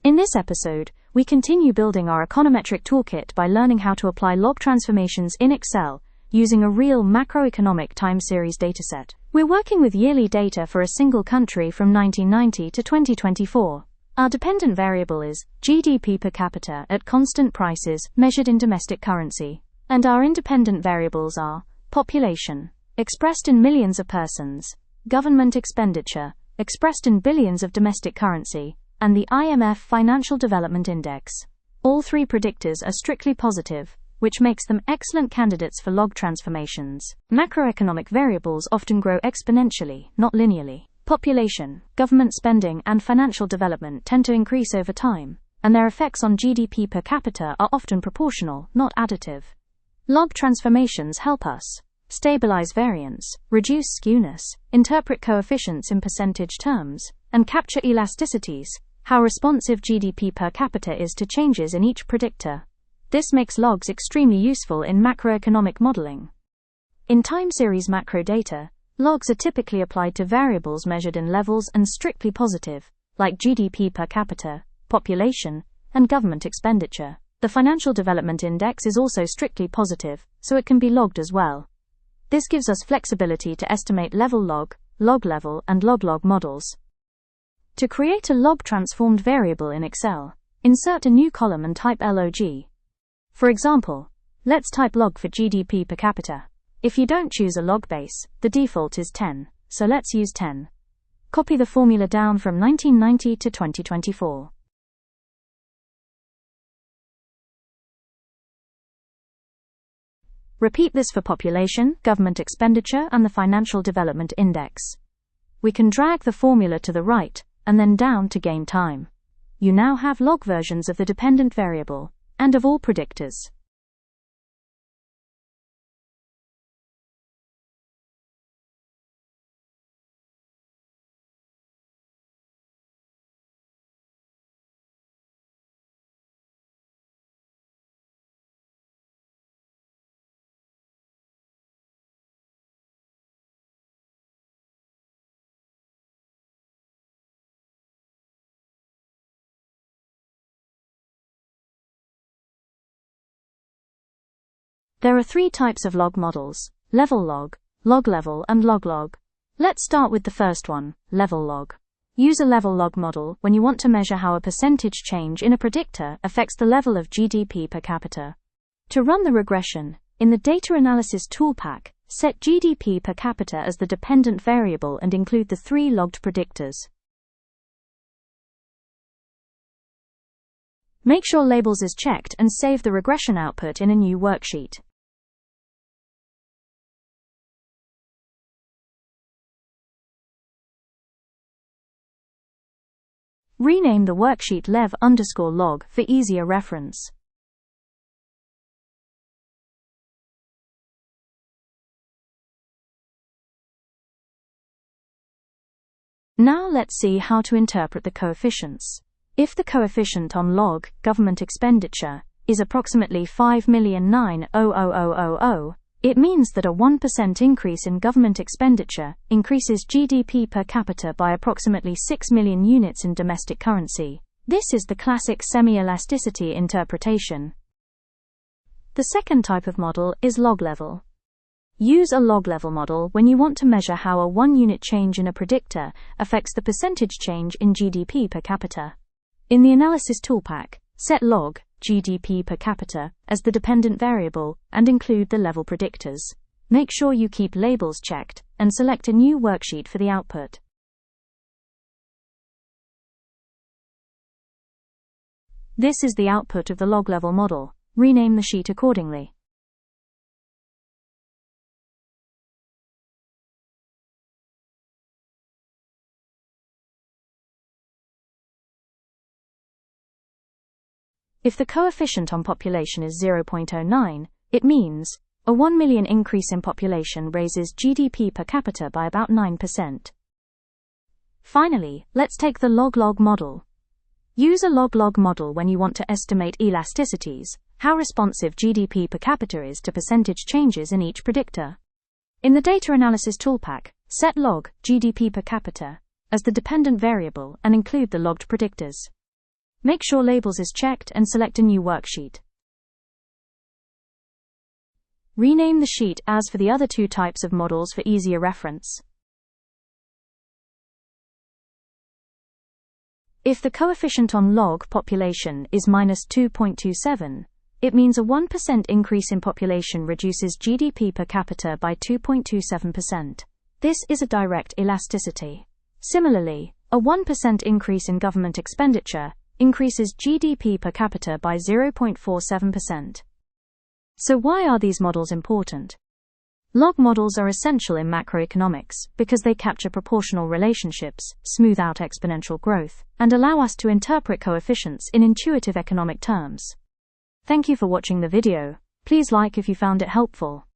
In this episode, we continue building our econometric toolkit by learning how to apply log transformations in Excel using a real macroeconomic time series dataset. We're working with yearly data for a single country from 1990 to 2024. Our dependent variable is GDP per capita at constant prices measured in domestic currency. And our independent variables are population, expressed in millions of persons, government expenditure, expressed in billions of domestic currency, and the IMF Financial Development Index. All three predictors are strictly positive, which makes them excellent candidates for log transformations. Macroeconomic variables often grow exponentially, not linearly. Population, government spending, and financial development tend to increase over time, and their effects on GDP per capita are often proportional, not additive. Log transformations help us stabilize variance, reduce skewness, interpret coefficients in percentage terms, and capture elasticities, how responsive GDP per capita is to changes in each predictor. This makes logs extremely useful in macroeconomic modeling. In time series macro data, logs are typically applied to variables measured in levels and strictly positive, like GDP per capita, population, and government expenditure. The Financial Development Index is also strictly positive, so it can be logged as well. This gives us flexibility to estimate level log level, and log models. To create a log transformed variable in Excel, insert a new column and type log. For example, let's type log for GDP per capita. If you don't choose a log base, the default is 10, so let's use 10. Copy the formula down from 1990 to 2024. Repeat this for population, government expenditure, and the Financial Development Index. We can drag the formula to the right, and then down to gain time. You now have log versions of the dependent variable, and of all predictors. There are three types of log models: level log level, and log. Let's start with the first one, level log. Use a level log model when you want to measure how a percentage change in a predictor affects the level of GDP per capita. To run the regression, in the Data Analysis Toolpack, set GDP per capita as the dependent variable and include the three logged predictors. Make sure Labels is checked and save the regression output in a new worksheet. Rename the worksheet lev_log for easier reference. Now let's see how to interpret the coefficients. If the coefficient on log government expenditure is approximately 5,009,000, it means that a 1% increase in government expenditure increases GDP per capita by approximately 6 million units in domestic currency. This is the classic semi-elasticity interpretation. The second type of model is log level. Use a log level model when you want to measure how a 1-unit change in a predictor affects the percentage change in GDP per capita. In the Analysis Toolpack, set log GDP per capita as the dependent variable and include the level predictors. Make sure you keep labels checked and select a new worksheet for the output. This is the output of the log level model. Rename the sheet accordingly. If the coefficient on population is 0.09, it means a 1 million increase in population raises GDP per capita by about 9%. Finally, let's take the log model. Use a log model when you want to estimate elasticities, how responsive GDP per capita is to percentage changes in each predictor. In the Data Analysis Toolpack, set log GDP per capita as the dependent variable and include the logged predictors. Make sure labels is checked and select a new worksheet. Rename the sheet as for the other two types of models for easier reference. If the coefficient on log population is -2.27, it means a 1% increase in population reduces GDP per capita by 2.27%. This is a direct elasticity. Similarly, a 1% increase in government expenditure increases GDP per capita by 0.47%. So why are these models important? Log models are essential in macroeconomics because they capture proportional relationships, smooth out exponential growth, and allow us to interpret coefficients in intuitive economic terms. Thank you for watching the video. Please like if you found it helpful.